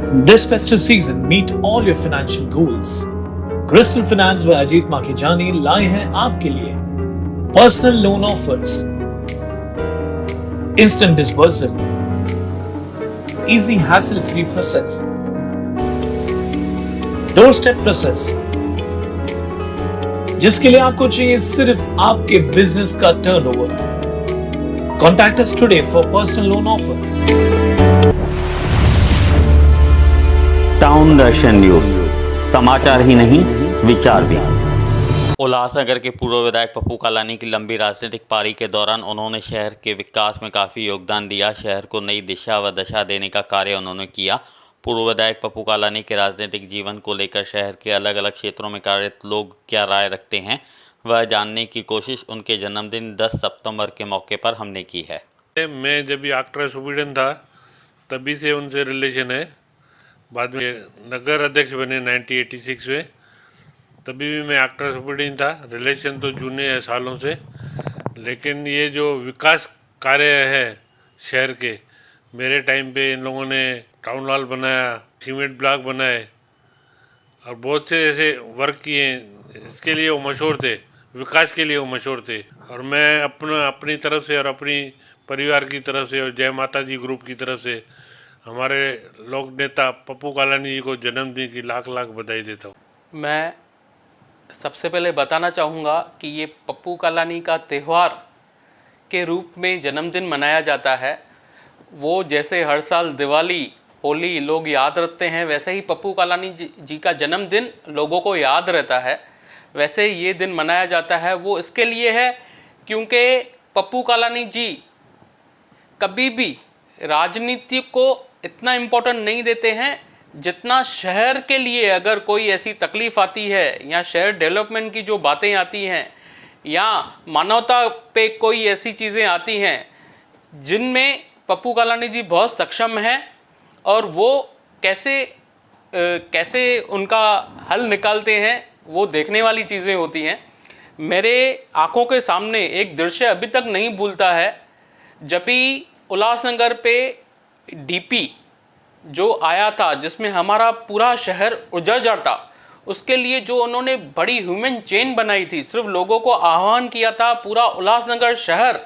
This festive season, meet all your financial goals. Crystal Finance by Ajit Makhijani लाए हैं आपके लिए personal loan offers, instant disbursal, easy hassle-free process, doorstep process, जिसके लिए आपको चाहिए सिर्फ आपके बिजनेस का turnover. Contact us today for personal loan offer. Town Darshan news, समाचार ही नहीं विचार भी। उल्लासनगर के पूर्व विधायक पप्पू कालानी की लंबी राजनीतिक पारी के दौरान उन्होंने शहर के विकास में काफ़ी योगदान दिया। शहर को नई दिशा व दशा देने का कार्य उन्होंने किया। पूर्व विधायक पप्पू कालानी के राजनीतिक जीवन को लेकर शहर के अलग अलग क्षेत्रों में कार्यरत लोग क्या राय रखते हैं, वह जानने की कोशिश उनके जन्मदिन 10 सितंबर के मौके पर हमने की है। मैं जब भी आक्ट्रा सुपरिटेंडेंट था तभी से उनसे रिलेशन है। बाद में नगर अध्यक्ष बने 1986 में, तभी भी मैं आक्ट्रा सुपरिटेंडेंट था। रिलेशन तो जूने हैं सालों से, लेकिन ये जो विकास कार्य है शहर के, मेरे टाइम पे इन लोगों ने टाउन हॉल बनाया, सीमेंट ब्लॉक बनाए और बहुत से ऐसे वर्क किए। इसके लिए वो मशहूर थे, विकास के लिए वो मशहूर थे। और मैं अपनी तरफ से और अपनी परिवार की तरफ से और जय माता जी ग्रुप की तरफ से हमारे लोक नेता पप्पू कालानी जी को जन्मदिन की लाख लाख बधाई देता हूँ। मैं सबसे पहले बताना चाहूँगा कि ये पप्पू कालानी का त्यौहार के रूप में जन्मदिन मनाया जाता है। वो जैसे हर साल दिवाली, होली लोग याद रखते हैं, वैसे ही पप्पू कालानी जी का जन्मदिन लोगों को याद रहता है। वैसे ये दिन मनाया जाता है वो इसके लिए है क्योंकि पप्पू कालानी जी कभी भी राजनीति को इतना इम्पोर्टेंट नहीं देते हैं जितना शहर के लिए अगर कोई ऐसी तकलीफ़ आती है या शहर डेवलपमेंट की जो बातें आती हैं या मानवता पे कोई ऐसी चीज़ें आती हैं जिनमें पप्पू कालानी जी बहुत सक्षम हैं और वो कैसे उनका हल निकालते हैं वो देखने वाली चीज़ें होती हैं। मेरे आँखों के सामने एक दृश्य अभी तक नहीं भूलता है, जब भी उल्लासनगर पे डीपी जो आया था जिसमें हमारा पूरा शहर उजड़ था, उसके लिए जो उन्होंने बड़ी ह्यूमन चेन बनाई थी, सिर्फ लोगों को आह्वान किया था, पूरा उल्लासनगर शहर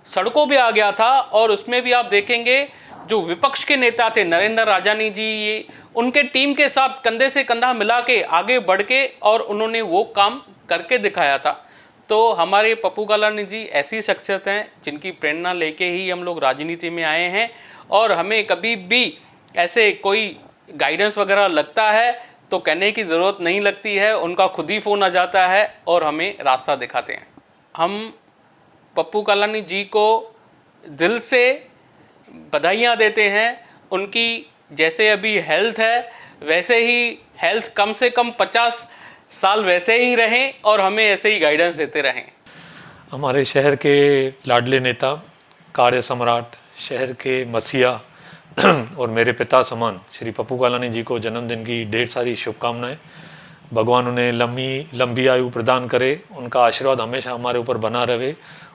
सड़कों पे आ गया था। और उसमें भी आप देखेंगे जो विपक्ष के नेता थे नरेंद्र राजानी जी, ये उनके टीम के साथ कंधे से कंधा मिला के आगे बढ़ के और उन्होंने वो काम करके दिखाया था। तो हमारे पप्पू कालानी जी ऐसी शख्सियत हैं जिनकी प्रेरणा लेके ही हम लोग राजनीति में आए हैं। और हमें कभी भी ऐसे कोई गाइडेंस वगैरह लगता है तो कहने की ज़रूरत नहीं लगती है, उनका खुद ही फ़ोन आ जाता है और हमें रास्ता दिखाते हैं। हम पप्पू कालानी जी को दिल से बधाइयाँ देते हैं। उनकी जैसे अभी हेल्थ है वैसे ही हेल्थ कम से कम 50 साल वैसे ही रहें और हमें ऐसे ही गाइडेंस देते रहें। हमारे शहर के लाडले नेता, कार्य सम्राट, शहर के मसीहा और मेरे पिता समान श्री पप्पू कालानी जी को जन्मदिन की ढेर सारी शुभकामनाएं। भगवान उन्हें लंबी आयु प्रदान करे, उनका आशीर्वाद हमेशा हमारे ऊपर बना रहे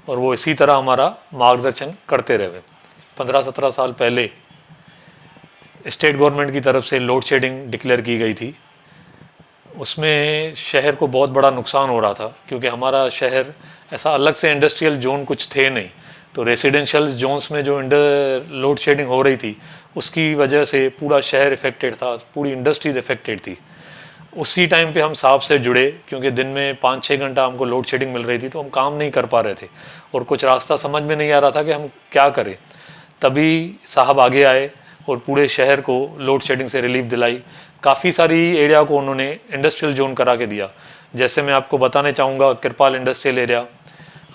और वो इसी तरह हमारा मार्गदर्शन करते रहे। 15-17 साल पहले स्टेट गवर्नमेंट की तरफ से लोड शेडिंग डिक्लेयर की गई थी। उसमें शहर को बहुत बड़ा नुकसान हो रहा था क्योंकि हमारा शहर ऐसा अलग से इंडस्ट्रियल जोन कुछ थे नहीं, तो रेसिडेंशियल जोन्स में जो लोड शेडिंग हो रही थी उसकी वजह से पूरा शहर इफ़ेक्टेड था, पूरी इंडस्ट्रीज इफ़ेक्टेड थी। उसी टाइम पे हम साहब से जुड़े क्योंकि दिन में 5-6 घंटा हमको लोड शेडिंग मिल रही थी, तो हम काम नहीं कर पा रहे थे और कुछ रास्ता समझ में नहीं आ रहा था कि हम क्या करें। तभी साहब आगे आए और पूरे शहर को लोड शेडिंग से रिलीफ दिलाई। काफ़ी सारी एरिया को उन्होंने इंडस्ट्रियल जोन करा के दिया। जैसे मैं आपको बताने चाहूँगा, कृपाल इंडस्ट्रियल एरिया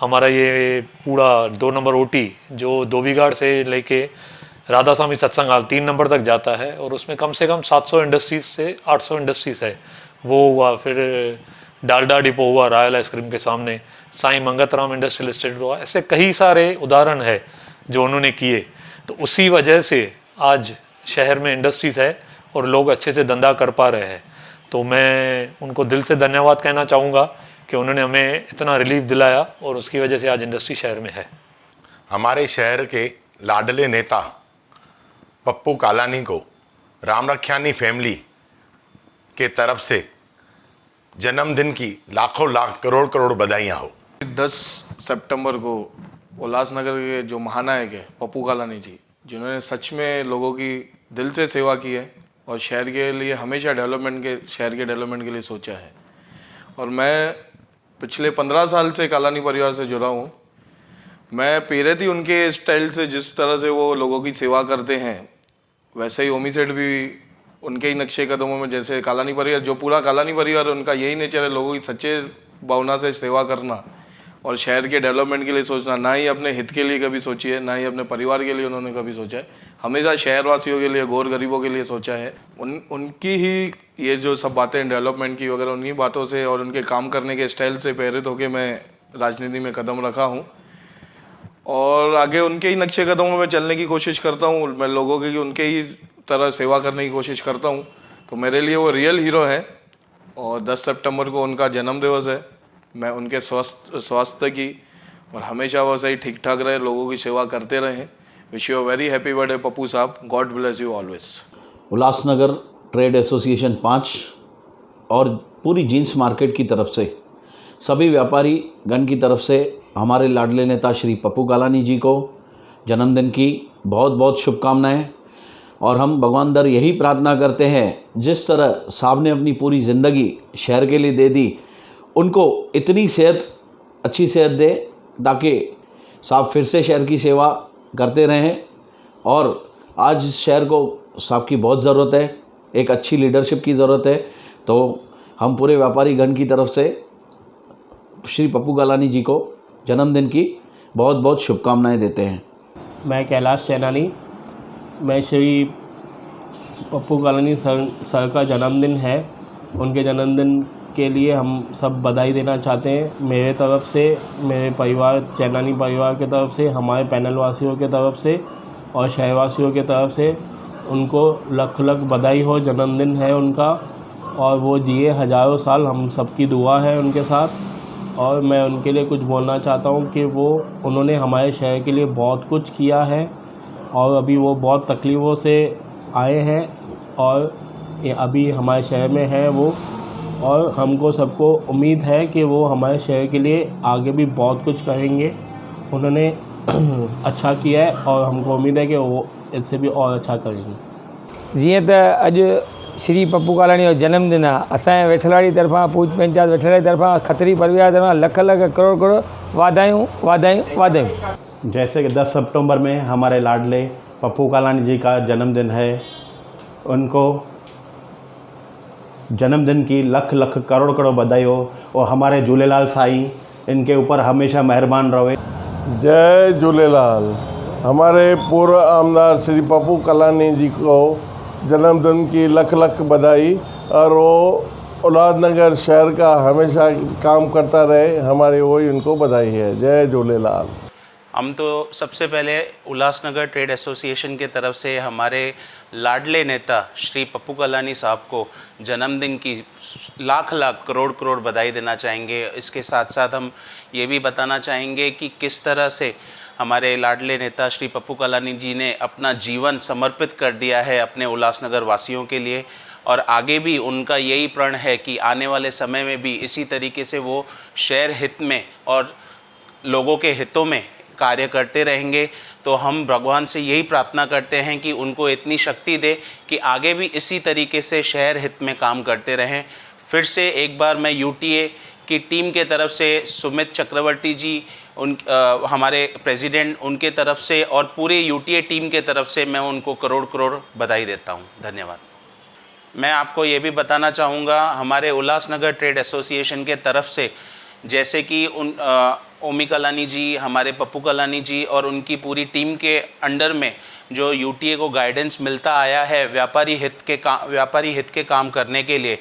हमारा ये पूरा 2 नंबर ओटी जो धोबीघाट से लेके राधा स्वामी सत्संग हाल 3 नंबर तक जाता है और उसमें कम से कम 700 इंडस्ट्रीज से 800 इंडस्ट्रीज है, वो हुआ। फिर डालडा डिपो हुआ रॉयल आइसक्रीम के सामने, साईं मंगतराम इंडस्ट्रियल एस्टेट हुआ। ऐसे कई सारे उदाहरण है जो उन्होंने किए। तो उसी वजह से आज शहर में इंडस्ट्रीज है और लोग अच्छे से धंधा कर पा रहे हैं। तो मैं उनको दिल से धन्यवाद कहना चाहूँगा कि उन्होंने हमें इतना रिलीफ दिलाया और उसकी वजह से आज इंडस्ट्री शहर में है। हमारे शहर के लाडले नेता पप्पू कालानी को रामरखियानी फैमिली के तरफ से जन्मदिन की लाखों लाख करोड़ करोड़ बधाइयाँ हो। 10 सितंबर को उल्लासनगर के जो महानायक है पप्पू कालानी जी, जिन्होंने सच में लोगों की दिल से सेवा की है और शहर के लिए हमेशा शहर के डेवलपमेंट के लिए सोचा है। और मैं पिछले 15 साल से कालानी परिवार से जुड़ा हूँ। मैं प्रेरित ही उनके स्टाइल से, जिस तरह से वो लोगों की सेवा करते हैं, वैसे ही ओमी सेठ भी उनके ही नक्शे कदमों में, जैसे कालानी परिवार, जो पूरा कालानी परिवार उनका यही नेचर है, लोगों की सच्चे भावना से सेवा करना और शहर के डेवलपमेंट के लिए सोचना। ना ही अपने हित के लिए कभी सोची है, ना ही अपने परिवार के लिए उन्होंने कभी सोचा है, हमेशा शहरवासियों के लिए, गौर गरीबों के लिए सोचा है। उनकी ही ये जो सब बातें डेवलपमेंट की वगैरह, उन्हीं बातों से और उनके काम करने के स्टाइल से प्रेरित होकर मैं राजनीति में कदम रखा हूँ और आगे उनके ही नक्शे कदमों में चलने की कोशिश करता हूँ। मैं लोगों की उनके ही तरह सेवा करने की कोशिश करता हूँ। तो मेरे लिए वो रियल हीरो हैं। और 10 सितंबर को उनका जन्म दिवस है। मैं उनके स्वास्थ्य की और हमेशा वो सही ठीक ठाक रहे, लोगों की सेवा करते रहें। Wish you a very happy birthday Pappu साहब, god bless you always. Ulhasnagar trade association 5 और पूरी जीन्स मार्केट की तरफ से, सभी व्यापारी गण की तरफ से हमारे लाडले नेता श्री पप्पू कालानी जी को जन्मदिन की बहुत बहुत शुभकामनाएं। और हम भगवान दर यही प्रार्थना करते हैं, जिस तरह साहब ने अपनी पूरी ज़िंदगी शहर के लिए दे दी, उनको इतनी अच्छी सेहत दे ताकि साहब फिर से शहर की सेवा करते रहें। और आज इस शहर को साहब की बहुत ज़रूरत है, एक अच्छी लीडरशिप की ज़रूरत है। तो हम पूरे व्यापारी गण की तरफ से श्री पप्पू कालानी जी को जन्मदिन की बहुत बहुत शुभकामनाएं देते हैं। मैं कैलाश चैनानी, मैं श्री पप्पू कालानी सर का जन्मदिन है, उनके जन्मदिन के लिए हम सब बधाई देना चाहते हैं। मेरे तरफ से, मेरे परिवार, चैनानी परिवार के तरफ से, हमारे पैनल वासियों के तरफ से और शहरवासियों के तरफ से उनको लख लख बधाई हो। जन्मदिन है उनका और वो जिए हज़ारों साल, हम सबकी दुआ है उनके साथ। और मैं उनके लिए कुछ बोलना चाहता हूँ कि उन्होंने हमारे शहर के लिए बहुत कुछ किया है और अभी वो बहुत तकलीफ़ों से आए हैं और अभी हमारे शहर में है वो। और हमको सबको उम्मीद है कि वो हमारे शहर के लिए आगे भी बहुत कुछ करेंगे। उन्होंने अच्छा किया है और हमको उम्मीद है कि वो इससे भी और अच्छा करेंगे। जीअं त अॼु श्री पप्पू कालानी जो जन्मदिन आहे, असांजे वेठलवाड़ी तरफ़ां, पूज पंचायत वेठलवाड़ी तरफ़ां, खत्री परिवार तरफ़ां लख लख करोड़ करोड़ वाधायूं वाधायूं वाधायूं। जैसे कि 10 सितंबर में हमारे लाडले पप्पू कालानी जी का जन्मदिन है, उनको जन्मदिन की लख लख करोड़ करोड़ बधाई हो और हमारे झूलेलाल साईं इनके ऊपर हमेशा मेहरबान रहे। जय झूलेलाल। हमारे पूर्व आमदार श्री पप्पू कालानी जी को जन्मदिन की लख लख बधाई और वो उल्लासनगर शहर का हमेशा काम करता रहे, हमारी वही उनको बधाई है। जय झूलेलाल। हम तो सबसे पहले उल्लासनगर ट्रेड एसोसिएशन के तरफ से हमारे लाडले नेता श्री पप्पू कालानी साहब को जन्मदिन की लाख लाख करोड़ करोड़ बधाई देना चाहेंगे। इसके साथ साथ हम ये भी बताना चाहेंगे कि किस तरह से हमारे लाडले नेता श्री पप्पू कालानी जी ने अपना जीवन समर्पित कर दिया है अपने उल्लासनगर वासियों के लिए। और आगे भी उनका यही प्रण है कि आने वाले समय में भी इसी तरीके से वो शहर हित में और लोगों के हितों में कार्य करते रहेंगे। तो हम भगवान से यही प्रार्थना करते हैं कि उनको इतनी शक्ति दे कि आगे भी इसी तरीके से शहर हित में काम करते रहें। फिर से एक बार मैं यूटीए की टीम के तरफ से सुमित चक्रवर्ती जी, हमारे प्रेसिडेंट, उनके तरफ से और पूरे यूटीए टीम के तरफ से मैं उनको करोड़ करोड़ बधाई देता हूँ। धन्यवाद। मैं आपको ये भी बताना चाहूँगा, हमारे उल्लासनगर ट्रेड एसोसिएशन के तरफ से जैसे कि ओमी कालानी जी, हमारे पप्पू कालानी जी और उनकी पूरी टीम के अंडर में जो यूटीए को गाइडेंस मिलता आया है व्यापारी हित के काम करने के लिए।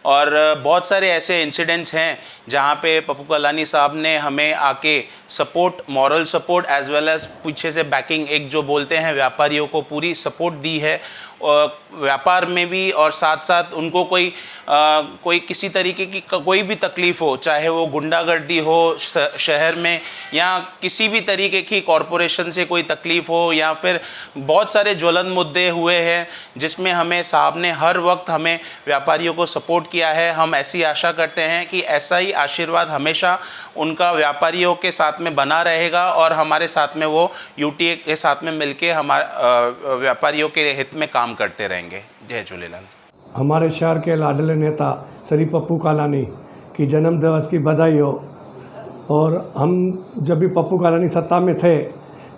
और बहुत सारे ऐसे इंसिडेंट्स हैं जहाँ पे पप्पू कालानी साहब ने हमें आके support, moral support as well as पीछे से बैकिंग, एक जो बोलते हैं व्यापारियों को पूरी सपोर्ट दी है। व्यापार में भी, और साथ साथ उनको कोई किसी तरीके की कोई भी तकलीफ़ हो, चाहे वो गुंडागर्दी हो शहर में, या किसी भी तरीके की कॉरपोरेशन से कोई तकलीफ़ हो, या फिर बहुत सारे ज्वलन मुद्दे हुए हैं जिसमें हमें साहब ने हर वक्त हमें व्यापारियों को सपोर्ट किया है। हम ऐसी आशा करते हैं कि ऐसा ही आशीर्वाद हमेशा उनका व्यापारियों के साथ में बना रहेगा और हमारे साथ में वो यूटीए के साथ में मिलके हमारे व्यापारियों के हित में काम करते रहेंगे। जय झूलेलाल। हमारे शहर के लाडले नेता श्री पप्पू कालानी की जन्म दिवस की बधाई हो। और हम जब भी पप्पू कालानी सत्ता में थे,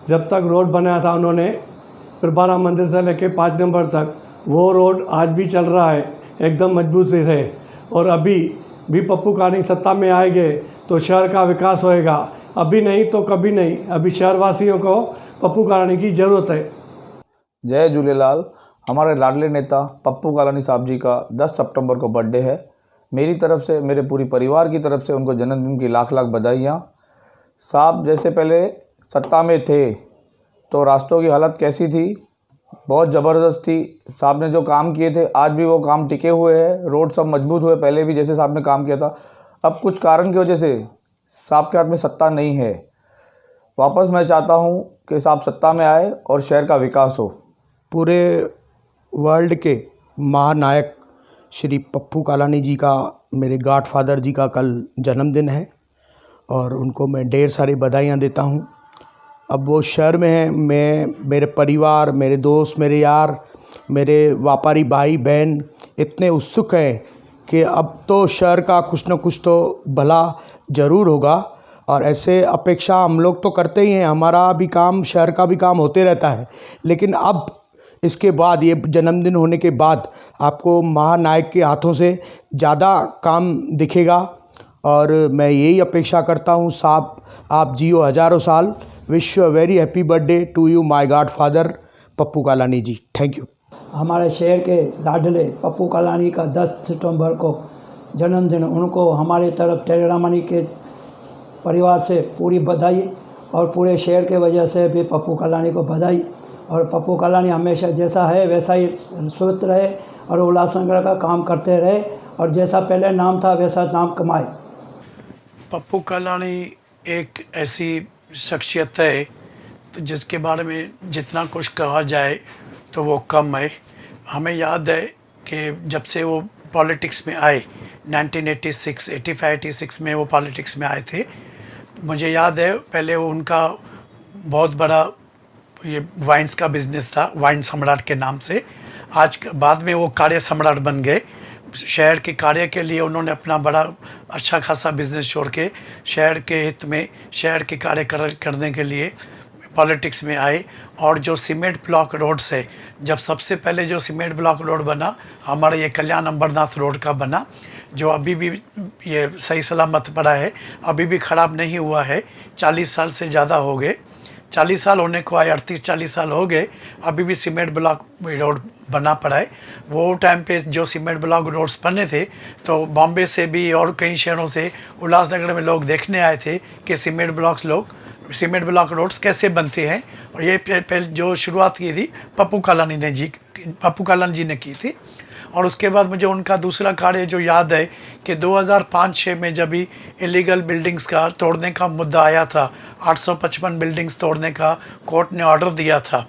जब तक रोड बनाया था उन्होंने प्रभारा मंदिर से लेके 5 नंबर तक, वो रोड आज भी चल रहा है एकदम मजबूत से। और अभी भी पप्पू कालानी सत्ता में आएंगे तो शहर का विकास होएगा, अभी नहीं तो कभी नहीं। अभी शहरवासियों को पप्पू कालानी की ज़रूरत है। जय झूलेलाल। हमारे लाडले नेता पप्पू कालानी साहब जी का 10 सितंबर को बर्थडे है। मेरी तरफ से, मेरे पूरी परिवार की तरफ से उनको जन्मदिन की लाख लाख बधाइयाँ। साहब जैसे पहले सत्ता में थे तो रास्तों की हालत कैसी थी, बहुत ज़बरदस्त थी। साहब ने जो काम किए थे आज भी वो काम टिके हुए हैं, रोड सब मजबूत हुए पहले भी जैसे साहब ने काम किया था। अब कुछ कारण की वजह से साहब के हाथ में सत्ता नहीं है। वापस मैं चाहता हूँ कि साहब सत्ता में आए और शहर का विकास हो। पूरे वर्ल्ड के महानायक श्री पप्पू कालानी जी का, मेरे गॉडफादर जी का कल जन्मदिन है और उनको मैं ढेर सारी बधाइयाँ देता हूँ। अब वो शहर में हैं, मैं, मेरे परिवार, मेरे दोस्त, मेरे यार, मेरे व्यापारी भाई बहन इतने उत्सुक हैं कि अब तो शहर का कुछ न कुछ तो भला ज़रूर होगा। और ऐसे अपेक्षा हम लोग तो करते ही हैं, हमारा भी काम, शहर का भी काम होते रहता है। लेकिन अब इसके बाद, ये जन्मदिन होने के बाद आपको महानायक के हाथों से ज़्यादा काम दिखेगा। और मैं यही अपेक्षा करता हूँ साहब आप जियो हज़ारों साल। Wish you a very happy birthday to you my godfather Pappu Kalani ji. Thank you. हमारे शहर के लाडले पप्पू कालानी का 10 सितंबर को जन्मदिन, उनको हमारे तरफ टेरामनी के परिवार से पूरी बधाई और पूरे शहर के वजह से भी पप्पू कालानी को बधाई। और पप्पू कालानी हमेशा जैसा है वैसा ही स्वस्थ रहे और उल्लासनगर का काम करते रहे और जैसा पहले नाम था वैसा नाम कमाए। पप्पू कालानी एक ऐसी शख्सियत है तो जिसके बारे में जितना कुछ कहा जाए तो वो कम है। हमें याद है कि जब से वो पॉलिटिक्स में आए 1986, 85-86 में वो पॉलिटिक्स में आए थे। मुझे याद है पहले वो उनका बहुत बड़ा ये वाइन्स का बिज़नेस था, वाइन सम्राट के नाम से। आज बाद में वो कार्य सम्राट बन गए। शहर के कार्य के लिए उन्होंने अपना बड़ा अच्छा खासा बिज़नेस छोड़ के शहर के हित में, शहर के कार्य करने के लिए पॉलिटिक्स में आए। और जो सीमेंट ब्लॉक रोड्स है, जब सबसे पहले जो सीमेंट ब्लॉक रोड बना हमारा ये कल्याण अम्बरनाथ रोड का बना, जो अभी भी ये सही सलामत पड़ा है, अभी भी ख़राब नहीं हुआ है। 40 साल से ज़्यादा हो गए, 40 साल होने को आए, 38-40 साल हो गए, अभी भी सीमेंट ब्लॉक रोड बना पड़ा है। वो टाइम पे जो सीमेंट ब्लॉक रोड्स बने थे तो बॉम्बे से भी और कई शहरों से उल्लासनगर में लोग देखने आए थे कि सीमेंट ब्लॉक रोड्स कैसे बनते हैं। और ये पहले जो शुरुआत की थी पप्पू कालानी जी ने की थी। और उसके बाद मुझे उनका दूसरा कार्य जो याद है कि 2005-06 में जब भी इलीगल बिल्डिंग्स का तोड़ने का मुद्दा आया था, 855 बिल्डिंग्स तोड़ने का कोर्ट ने ऑर्डर दिया था,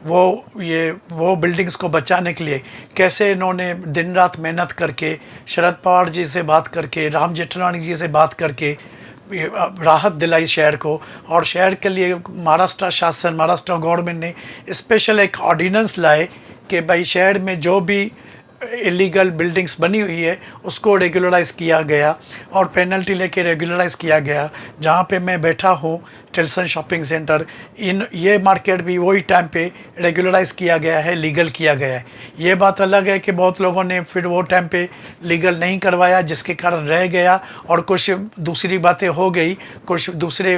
वो बिल्डिंग्स को बचाने के लिए कैसे इन्होंने दिन रात मेहनत करके, शरद पवार जी से बात करके, राम जेठमलानी जी से बात करके राहत दिलाई शहर को। और शहर के लिए महाराष्ट्र गवर्नमेंट ने स्पेशल एक ऑर्डिनेंस लाए कि भाई शहर में जो भी इलीगल बिल्डिंग्स बनी हुई है उसको रेगुलराइज़ किया गया और पेनल्टी लेके रेगुलराइज़ किया गया। जहाँ पे मैं बैठा हूँ टिल्सन शॉपिंग सेंटर, ये मार्केट भी वही टाइम पे रेगुलराइज़ किया गया है, लीगल किया गया है। ये बात अलग है कि बहुत लोगों ने फिर वो टाइम पे लीगल नहीं करवाया जिसके कारण रह गया और कुछ दूसरी बातें हो गई, कुछ दूसरे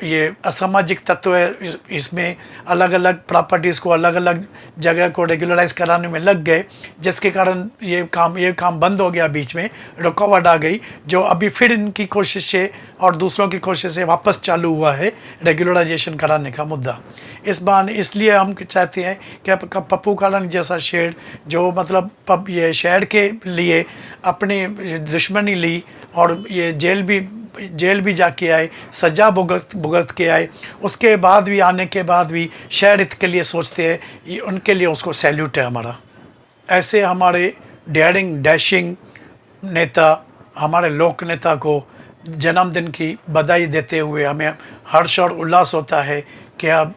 ये असामाजिक तत्व है इसमें अलग अलग प्रॉपर्टीज़ को अलग अलग जगह को रेगुलराइज कराने में लग गए, जिसके कारण ये काम बंद हो गया, बीच में रुकावट आ गई, जो अभी फिर इनकी कोशिश से और दूसरों की कोशिश से वापस चालू हुआ है रेगुलराइजेशन कराने का मुद्दा। इस बार इसलिए हम चाहते हैं कि पप्पू कालानी जैसा शेर जो मतलब ये शहर के लिए अपनी दुश्मनी ली और ये जेल भी जाके आए, सज़ा भुगत के आए, उसके बाद भी आने के बाद भी शहर हित के लिए सोचते हैं, ये उनके लिए उसको सैल्यूट है हमारा। ऐसे हमारे डेयरिंग डैशिंग नेता, हमारे लोक नेता को जन्मदिन की बधाई देते हुए हमें हर्ष और उल्लास होता है कि अब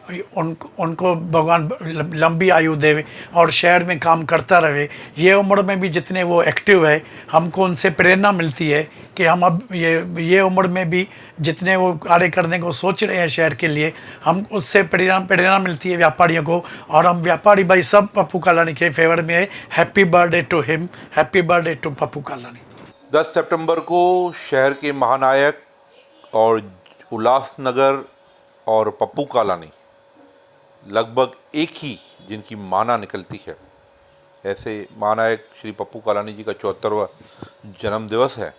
उनको भगवान लंबी आयु दे और शहर में काम करता रहे। ये उम्र में भी जितने वो एक्टिव है, हमको उनसे प्रेरणा मिलती है कि हम अब ये उम्र में भी जितने वो कार्य करने को सोच रहे हैं शहर के लिए, हम उससे प्रेरणा मिलती है व्यापारियों को। और हम व्यापारी भाई सब पप्पू कालानी के फेवर में है। Happy birthday to him, happy birthday to Pappu Kalani. 10 सितंबर को शहर के महानायक और उल्लासनगर और पप्पू कालानी लगभग एक ही जिनकी माना निकलती है, ऐसे महानायक श्री पप्पू कालानी जी का 74वां जन्मदिवस है।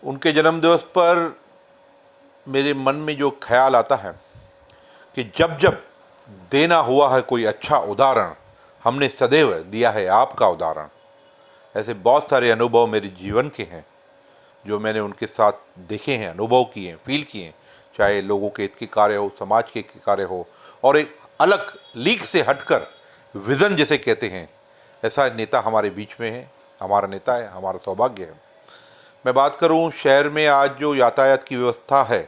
उनके जन्मदिवस पर मेरे मन में जो ख्याल आता है कि जब जब देना हुआ है कोई अच्छा उदाहरण, हमने सदैव दिया है आपका उदाहरण। ऐसे बहुत सारे अनुभव मेरे जीवन के हैं जो मैंने उनके साथ देखे हैं, अनुभव किए हैं, फील किए हैं, चाहे लोगों के हित के कार्य हो, समाज के कार्य हो, और एक अलग लीग से हटकर विज़न जिसे कहते हैं, ऐसा नेता हमारे बीच में है, हमारा नेता है, हमारा सौभाग्य है। मैं बात करूं शहर में आज जो यातायात की व्यवस्था है,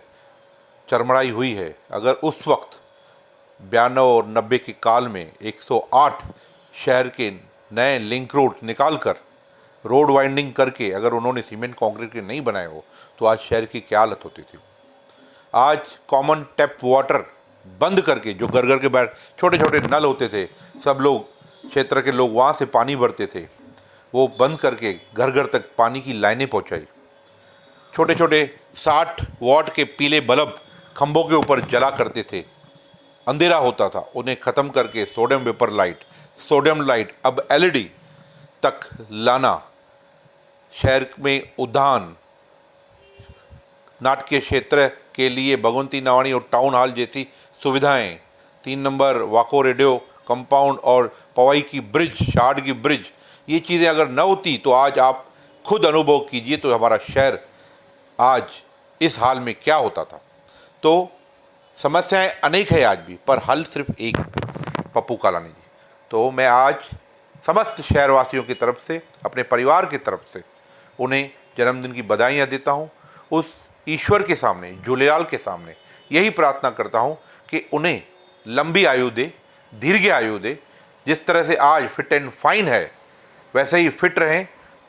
चरमराई हुई है। अगर उस वक्त 92 और 90 के काल में 108 शहर के नए लिंक रोड निकाल कर रोड वाइंडिंग करके अगर उन्होंने सीमेंट कंक्रीट के नहीं बनाए हो तो आज शहर की क्या हालत होती थी। आज कॉमन टैप वाटर बंद करके, जो घर घर के बाहर छोटे छोटे नल होते थे, सब लोग क्षेत्र के लोग वहाँ से पानी भरते थे, वो बंद करके घर घर तक पानी की लाइनें पहुँचाई। छोटे छोटे 60 वाट के पीले बल्ब खंभों के ऊपर जला करते थे, अंधेरा होता था, उन्हें ख़त्म करके sodium vapour light, sodium light अब LED तक लाना। शहर में उद्यान, नाट्य क्षेत्र के लिए भगवंती नवानी और टाउन हॉल जैसी सुविधाएं, 3 नंबर वाको रेडियो कंपाउंड और पवाई की ब्रिज, शार्ड की ब्रिज, ये चीज़ें अगर न होती तो आज आप खुद अनुभव कीजिए तो हमारा शहर आज इस हाल में क्या होता था। तो समस्याएं अनेक है आज भी, पर हल सिर्फ एक, पप्पू कालानी जी। तो मैं आज समस्त शहरवासियों की तरफ से, अपने परिवार की तरफ से उन्हें जन्मदिन की बधाइयाँ देता हूँ। उस ईश्वर के सामने, झूलेलाल के सामने यही प्रार्थना करता हूँ कि उन्हें लंबी आयु दे, दीर्घ आयु दे। जिस तरह से आज फिट एंड फाइन है, वैसे ही फिट रहें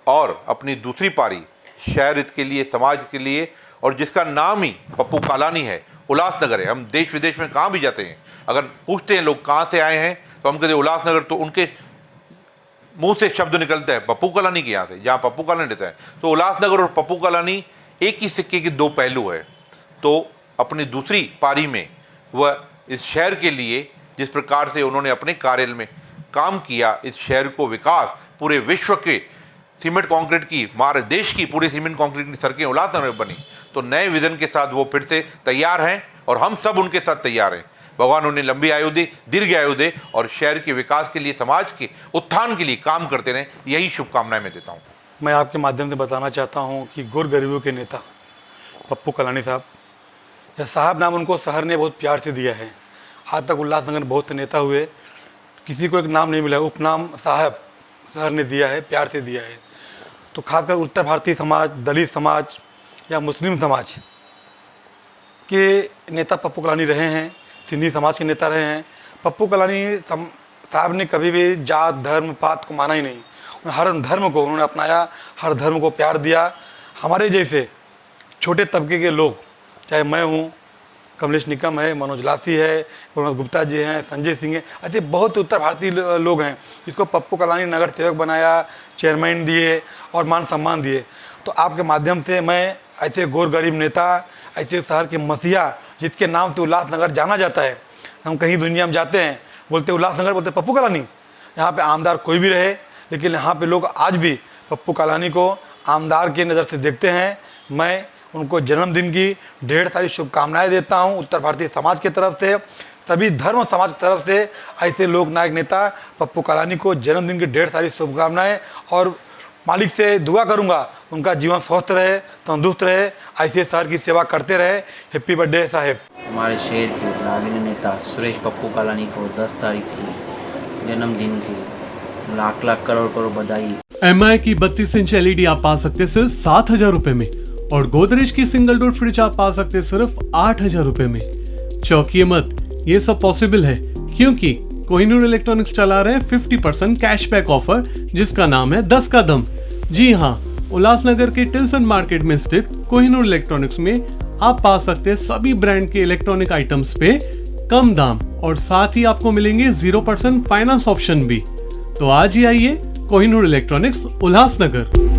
और अपनी दूसरी पारी शहर हित के लिए, समाज के लिए, और जिसका नाम ही पप्पू कालानी है, उल्लासनगर है। हम देश विदेश में कहाँ भी जाते हैं, अगर पूछते हैं लोग कहाँ से आए हैं तो हम कहते हैं उल्लासनगर, तो उनके मुंह से शब्द निकलता है पप्पू कालानी के यहाँ से, जहाँ पप्पू कालानी रहता है। तो उल्लासनगर और पप्पू कालानी एक ही सिक्के के दो पहलू है। तो अपनी दूसरी पारी में वह इस शहर के लिए जिस प्रकार से उन्होंने अपने कार्य में काम किया, इस शहर को विकास, पूरे विश्व के सीमेंट कंक्रीट की, हमारे देश की पूरी सीमेंट कंक्रीट की सड़कें उल्लासनगर में बनी, तो नए विजन के साथ वो फिर से तैयार हैं और हम सब उनके साथ तैयार हैं। भगवान उन्हें लंबी आयु दे, दीर्घ आयु दे और शहर के विकास के लिए, समाज के उत्थान के लिए काम करते रहें, यही शुभकामनाएं मैं देता हूँ। मैं आपके माध्यम से बताना चाहता हूँ कि गुर गरीबों के नेता पप्पू कालानी साहब, यह साहब नाम उनको शहर ने बहुत प्यार से दिया है। आज तक उल्लासनगर बहुत से नेता हुए, किसी को एक नाम नहीं मिला, उपनाम साहब शहर ने दिया है, प्यार से दिया है। तो खासकर उत्तर भारतीय समाज, दलित समाज या मुस्लिम समाज के नेता पप्पू कालानी रहे हैं, सिंधी समाज के नेता रहे हैं। पप्पू कालानी साहब ने कभी भी जात, धर्म, पात को माना ही नहीं। हर धर्म को उन्होंने अपनाया, हर धर्म को प्यार दिया। हमारे जैसे छोटे तबके के लोग, चाहे मैं हूँ, कमलेश निकम है, मनोज लासी है, प्रमोद गुप्ता जी हैं, संजय सिंह हैं, ऐसे बहुत उत्तर भारतीय लोग हैं जिसको पप्पू कालानी नगर सेवक बनाया, चेयरमैन दिए और मान सम्मान दिए। तो आपके माध्यम से मैं ऐसे गौर गरीब नेता, ऐसे शहर के मसीहा जिसके नाम से उल्लासनगर जाना जाता है। हम कहीं दुनिया में जाते हैं, बोलते उल्लासनगर, बोलते पप्पू कालानी। यहाँ पे आमदार कोई भी रहे, लेकिन यहाँ पे लोग आज भी पप्पू कालानी को आमदार की नज़र से देखते हैं। मैं उनको जन्मदिन की ढेर सारी शुभकामनाएं देता हूँ उत्तर भारतीय समाज की तरफ से, सभी धर्म समाज की तरफ से। ऐसे लोकनायक नेता पप्पू कालानी को जन्मदिन की ढेर सारी शुभकामनाएं, और मालिक से दुआ करूंगा उनका जीवन स्वस्थ रहे, तंदुरुस्त रहे, ऐसे शहर की सेवा करते रहे। हैप्पी बर्थडे साहेब। हमारे शहर के लाडले नेता सुरेश पप्पू कालानी को 10 तारीख की जन्मदिन की लाख लाख करोड़ करोड़ बधाई। MI की 32 इंच LED आप पा सकते सिर्फ 7,000 रुपए में, और गोदरेज की सिंगल डोर फ्रिज आप पा सकते सिर्फ 8,000 रुपए में। चौंकिए मत, ये सब पॉसिबल है क्योंकि कोहिनूर इलेक्ट्रॉनिक्स चला रहे हैं 50% कैशबैक ऑफर, जिसका नाम है 10 का दम। जी हाँ, उल्लासनगर के टिल्सन मार्केट में स्थित कोहिनूर इलेक्ट्रॉनिक्स में आप पा सकते हैं सभी ब्रांड के इलेक्ट्रॉनिक आइटम्स पे कम दाम, और साथ ही आपको मिलेंगे 0% फाइनेंस ऑप्शन भी। तो आज ही आइए कोहिनूर इलेक्ट्रॉनिक्स उल्लासनगर।